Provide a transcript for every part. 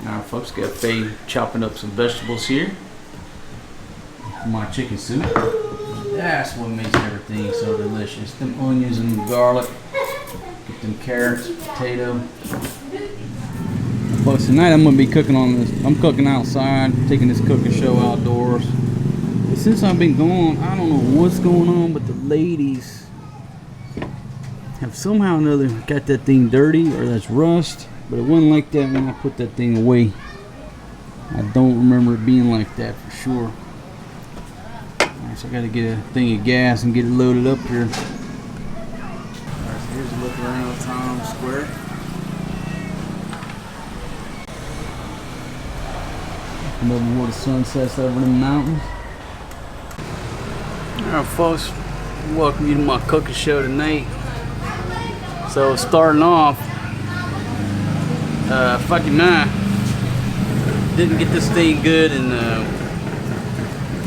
Alright folks, got Faye chopping up some vegetables here for my chicken soup. That's what makes everything so delicious. Them onions and garlic. Get them carrots, potato. Folks, tonight I'm gonna be cooking on this. I'm cooking outside, taking this cooking show outdoors. And since I've been gone, I don't know what's going on, but the ladies have somehow or another got that thing dirty, or that's rust. But it wasn't like that when I put that thing away. I don't remember it being like that for sure. Alright, so I gotta get a thing of gas and get it loaded up here. Alright, so here's a look around Times Square. Over where the sun sets over the mountains. Alright folks, welcome you to my cooking show tonight. So starting off, fucking didn't get this thing good and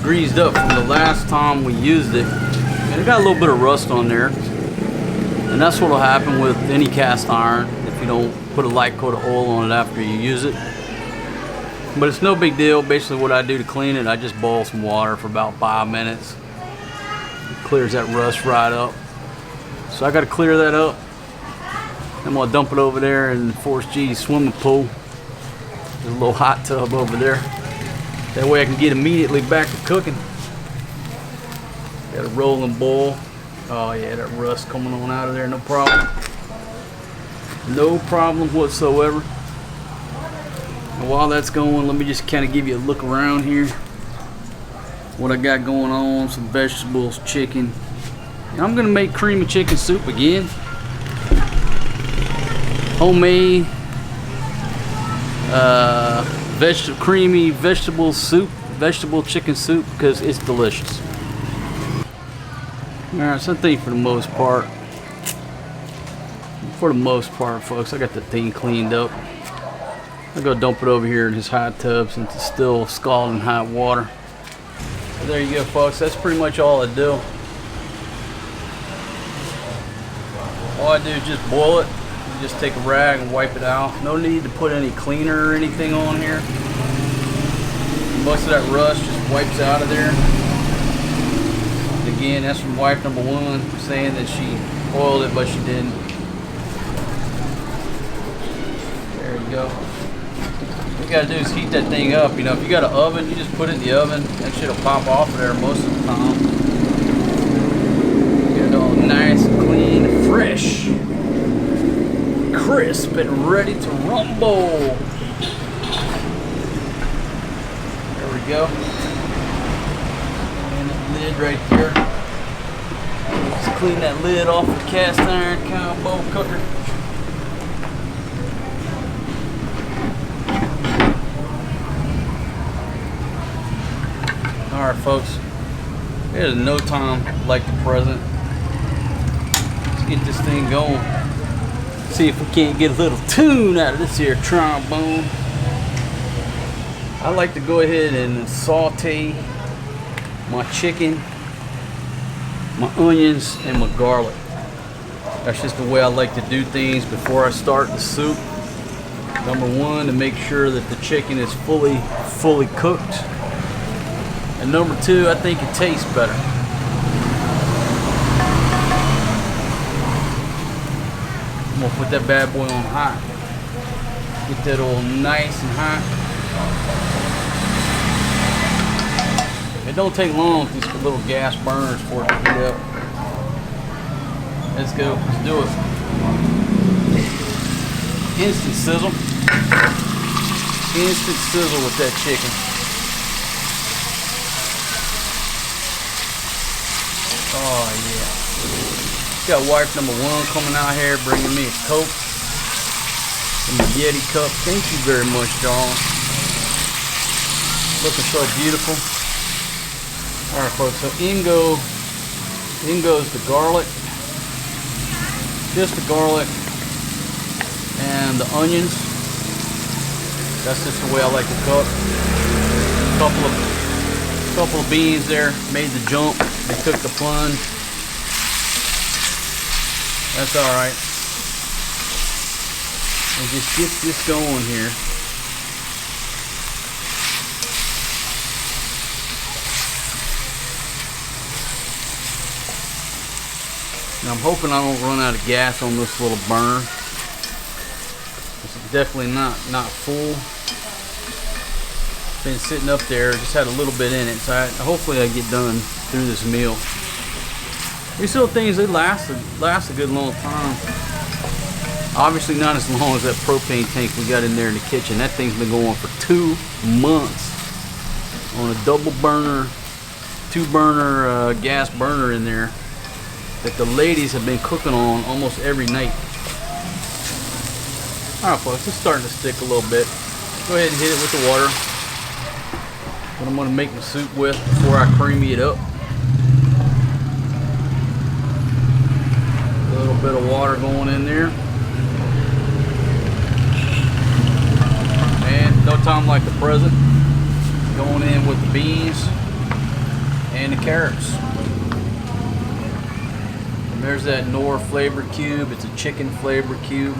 greased up from the last time we used it, and it got a little bit of rust on there, and that's what'll happen with any cast iron if you don't put a light coat of oil on it after you use it. But it's no big deal. Basically what I do to clean it, I just boil some water for about 5 minutes. It clears that rust right up. So I got to clear that up. I'm gonna dump it over there in the Force G swimming pool. There's a little hot tub over there. That way I can get immediately back to cooking. Got a rolling boil. Oh yeah, that rust coming on out of there, no problem. No problem whatsoever. And while that's going, let me just kind of give you a look around here. What I got going on, some vegetables, chicken. And I'm gonna make creamy chicken soup again. Homemade creamy vegetable soup, vegetable chicken soup, because it's delicious. Alright, so I think for the most part, folks, I got the thing cleaned up. I'm gonna dump it over here in this hot tub since it's still scalding hot water. So there you go folks, that's pretty much all I do. All I do is just boil it. Just take a rag and wipe it out. No need to put any cleaner or anything on here. Most of that rust just wipes out of there. And again, that's from wife number one saying that she oiled it, but she didn't. There you go. What you gotta do is heat that thing up. You know, if you got an oven, you just put it in the oven. That shit'll pop off of there most of the time. Get it all nice and clean and fresh. Crisp and ready to rumble. There we go. And the lid right there. Just clean that lid off the cast iron combo cooker. Alright folks, there's no time like the present. Let's get this thing going. See if we can't get a little tune out of this here trombone. I like to go ahead and saute my chicken, my onions, and my garlic. That's just the way I like to do things before I start the soup. Number one, to make sure that the chicken is fully cooked. And number two, I think it tastes better. I'm gonna put that bad boy on hot. Get that oil nice and hot. It don't take long, these little gas burners for it to heat up. Let's go, let's do it. Instant sizzle. Instant sizzle with that chicken. Oh yeah. Got wife number one coming out here bringing me a Coke in the Yeti cup. Thank you very much, darling. Looking so beautiful. Alright folks, so in goes the garlic. Just the garlic and the onions. That's just the way I like to cook. Couple of beans there, made the jump. They took the plunge. That's alright. And just get this going here. And I'm hoping I don't run out of gas on this little burner. It's definitely not full. Been sitting up there, just had a little bit in it, so hopefully I get done through this meal. These little things, they last a good long time. Obviously not as long as that propane tank we got in there in the kitchen. That thing's been going for 2 months on a double burner, 2-burner gas burner in there that the ladies have been cooking on almost every night. Alright folks, it's starting to stick a little bit. Go ahead and hit it with the water. What I'm going to make my soup with before I creamy it up. A little bit of water going in there. And no time like the present. Going in with the beans and the carrots. And there's that Knorr flavor cube. It's a chicken flavor cube.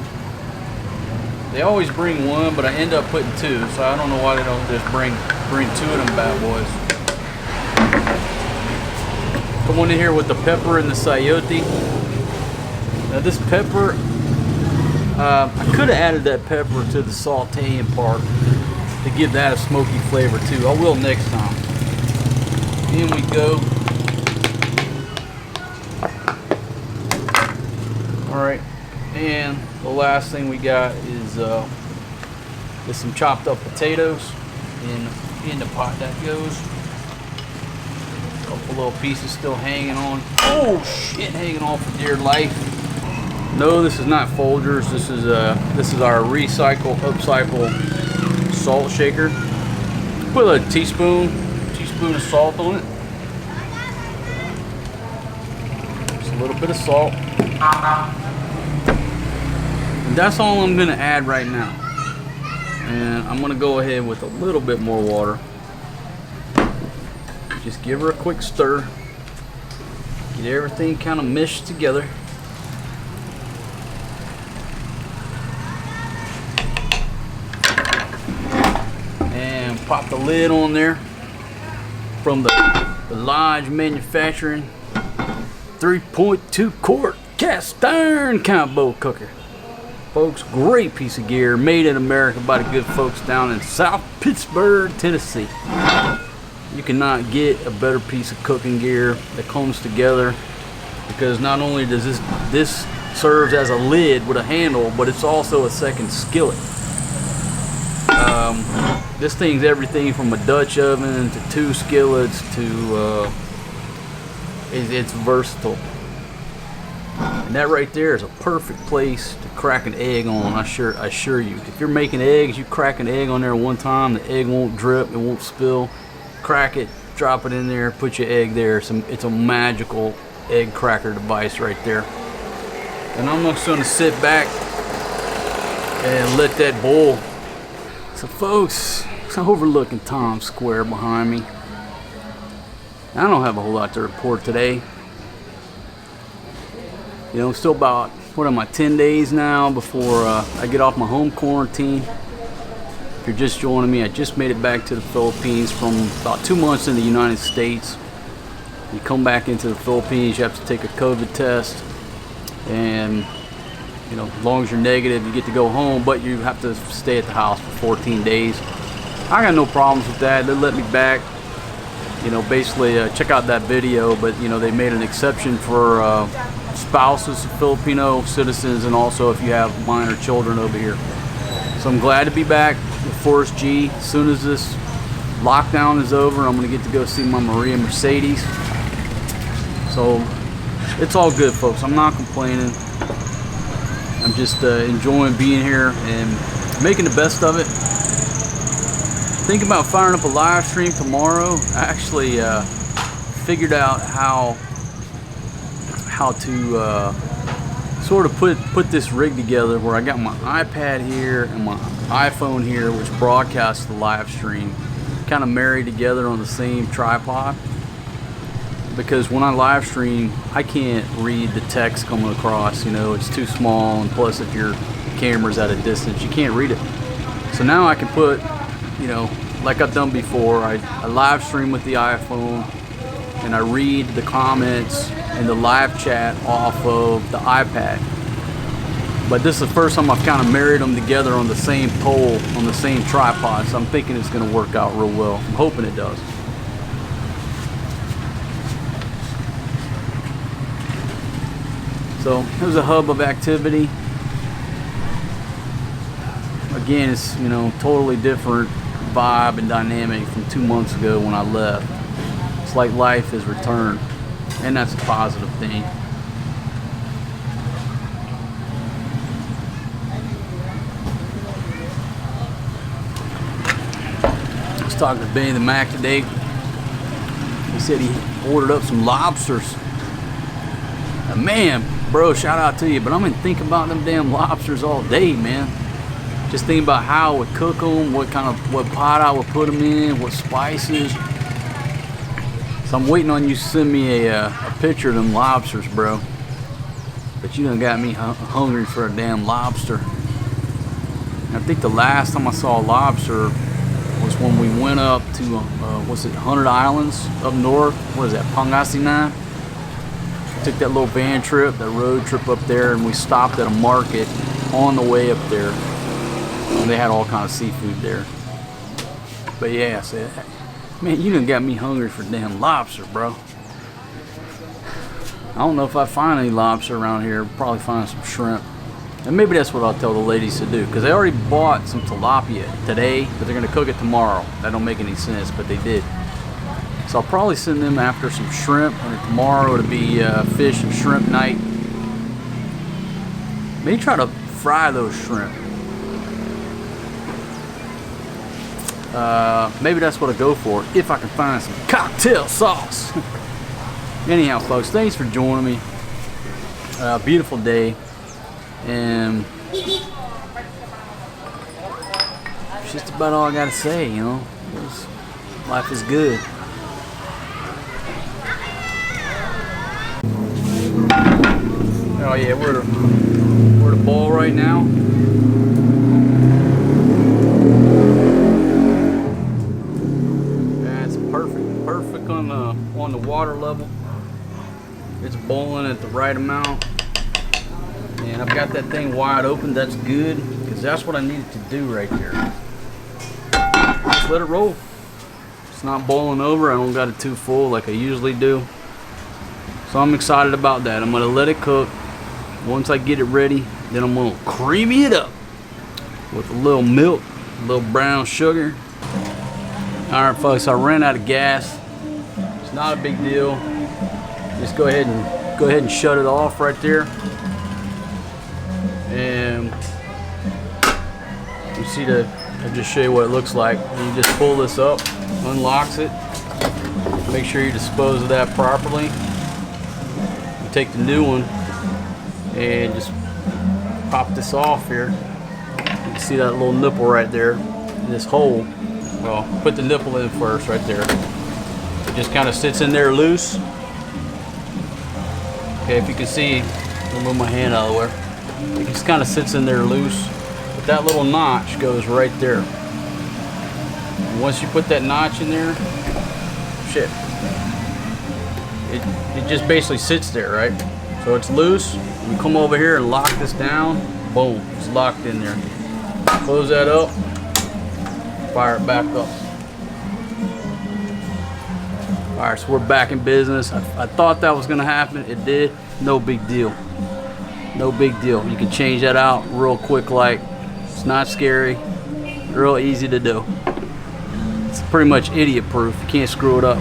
They always bring one, but I end up putting 2, so I don't know why they don't just bring 2 of them bad boys. Come on in here with the pepper and the sayote. Now this pepper, I could have added that pepper to the sauteing part to give that a smoky flavor too. I will next time. In we go. Alright, and the last thing we got is some chopped up potatoes in the pot that goes. A couple little pieces still hanging on. Oh shit, hanging on for dear life. No, this is not Folgers. This is our recycle, upcycle salt shaker. Put a teaspoon of salt on it. Just a little bit of salt. And that's all I'm gonna add right now. And I'm gonna go ahead with a little bit more water. Just give her a quick stir. Get everything kind of meshed together. And pop the lid on there from the Lodge Manufacturing 3.2 quart cast iron combo cooker. Folks, great piece of gear, made in America by the good folks down in South Pittsburgh, Tennessee. You cannot get a better piece of cooking gear that comes together, because not only does this serves as a lid with a handle, but it's also a second skillet. This thing's everything from a Dutch oven to 2 skillets to it's versatile. And that right there is a perfect place to crack an egg on. I assure you. If you're making eggs, you crack an egg on there one time, the egg won't drip, it won't spill. Crack it, drop it in there, put your egg there. It's a magical egg cracker device right there. And I'm just going to sit back and let that boil. So folks, it's overlooking Times Square behind me. I don't have a whole lot to report today. You know, still about, 10 days now before I get off my home quarantine. If you're just joining me, I just made it back to the Philippines from about 2 months in the United States. You come back into the Philippines, you have to take a COVID test. And, you know, as long as you're negative, you get to go home, but you have to stay at the house for 14 days. I got no problems with that. They let me back. You know, basically, check out that video, but, you know, they made an exception for spouses of Filipino citizens, and also if you have minor children over here. So I'm glad to be back with Forrest G. As soon as this lockdown is over, I'm going to get to go see my Maria Mercedes. So it's all good, folks. I'm not complaining. I'm just enjoying being here and making the best of it. Thinking about firing up a live stream tomorrow. I actually figured out how to sort of put this rig together, where I got my iPad here and my iPhone here, which broadcasts the live stream, kind of married together on the same tripod. Because when I live stream, I can't read the text coming across, you know, it's too small, and plus if your camera's at a distance, you can't read it. So now I can put, you know, like I've done before, I live stream with the iPhone and I read the comments and the live chat off of the iPad. But this is the first time I've kind of married them together on the same pole, on the same tripod, so I'm thinking it's going to work out real well. I'm hoping it does. So here's a hub of activity. Again, it's, you know, totally different vibe and dynamic from 2 months ago when I left. It's like life has returned, and that's a positive thing. I was talking to Benny the Mac today. He said he ordered up some lobsters. And man, bro, shout out to you, but I'm gonna think about them damn lobsters all day, man. Just thinking about how I would cook them, what pot I would put them in, what spices. So I'm waiting on you to send me a picture of them lobsters, bro. But you done got me hungry for a damn lobster. And I think the last time I saw a lobster was when we went up to, what's it, 100 Islands up north. What is that, Pangasinan? Took that little van trip, that road trip up there, and we stopped at a market on the way up there. And they had all kind of seafood there. But yeah, I said, man, you done got me hungry for damn lobster, bro. I don't know if I find any lobster around here. Probably find some shrimp. And maybe that's what I'll tell the ladies to do, because they already bought some tilapia today, but they're gonna cook it tomorrow. That don't make any sense, but they did. So I'll probably send them after some shrimp, and tomorrow it'll be fish and shrimp night. Maybe try to fry those shrimp. Maybe that's what I'll go for, if I can find some cocktail sauce. Anyhow, folks, thanks for joining me. Beautiful day, and it's just about all I gotta say, you know. Life is good. Oh yeah, we're at a bowl right now. That's perfect on the water level. It's boiling at the right amount, and I've got that thing wide open. That's good, because that's what I needed to do right there. Just let it roll. It's not boiling over. I don't got it too full like I usually do. So I'm excited about that. I'm gonna let it cook. Once I get it ready, then I'm gonna creamy it up with a little milk, a little brown sugar. All right, folks, I ran out of gas. It's not a big deal. Just go ahead and shut it off right there. And you see I'll just show you what it looks like. You just pull this up, unlocks it. Make sure you dispose of that properly. You take the new one and just pop this off here. You can see that little nipple right there in this hole. Well, put the nipple in first right there. It just kind of sits in there loose. Okay, if you can see, I'll move my hand out of the way. It just kind of sits in there loose. But that little notch goes right there. And once you put that notch in there, shit, it just basically sits there, right? So it's loose. You come over here and lock this down. Boom, it's locked in there. Close that up. Fire it back up. All right, so we're back in business. I thought that was gonna happen. It did. No big deal. No big deal. You can change that out real quick. Like, it's not scary. Real easy to do. It's pretty much idiot proof. You can't screw it up.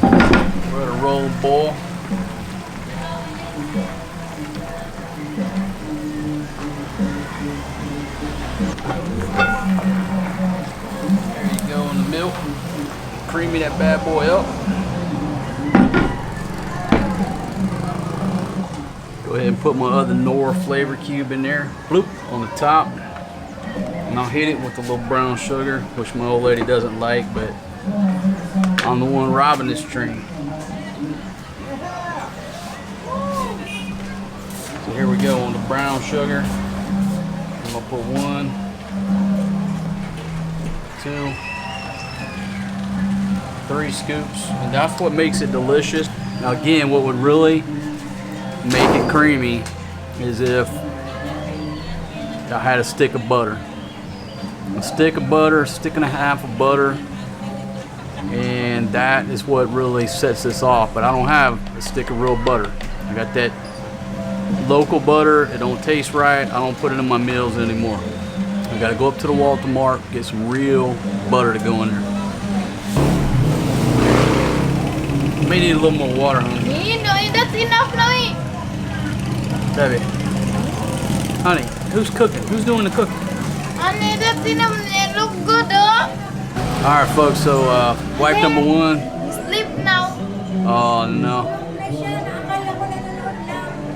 We're at a rolling bowl. There you go in the milk. Creamy that bad boy up. Go ahead and put my other Knorr flavor cube in there. Bloop, on the top. And I'll hit it with a little brown sugar, which my old lady doesn't like, but I'm the one robbing this train. So here we go on the brown sugar. I'm gonna put 1, 2, 3 scoops, and that's what makes it delicious. Now again, what would really make it creamy is if I had a stick of butter. A stick of butter, stick and a half of butter, and that is what really sets this off. But I don't have a stick of real butter. I got that local butter. It don't taste right. I don't put it in my meals anymore. I gotta go up to the Walter Mart, get some real butter to go in there. May need a little more water, honey. That's enough, Louie. Debbie. Honey, who's cooking? Who's doing the cooking? Honey, that's enough. It looks good, huh? Alright folks, so wife number 1. Sleep now. Oh no.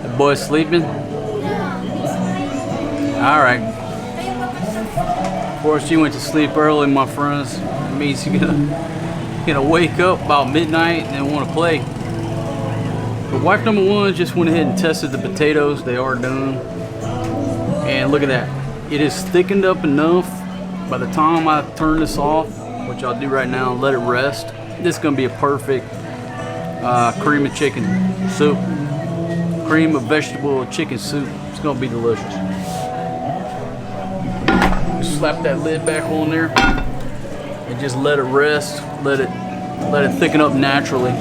The boy's sleeping? Alright. Of course, you went to sleep early, my friends. It means you're gonna wake up about midnight and then want to play. But wife number 1 just went ahead and tested the potatoes. They are done. And look at that. It is thickened up enough. By the time I turn this off, which I'll do right now, and let it rest, this is gonna be a perfect cream of chicken soup. Cream of vegetable chicken soup. It's gonna be delicious. Slap that lid back on there and just let it rest. Let it thicken up naturally.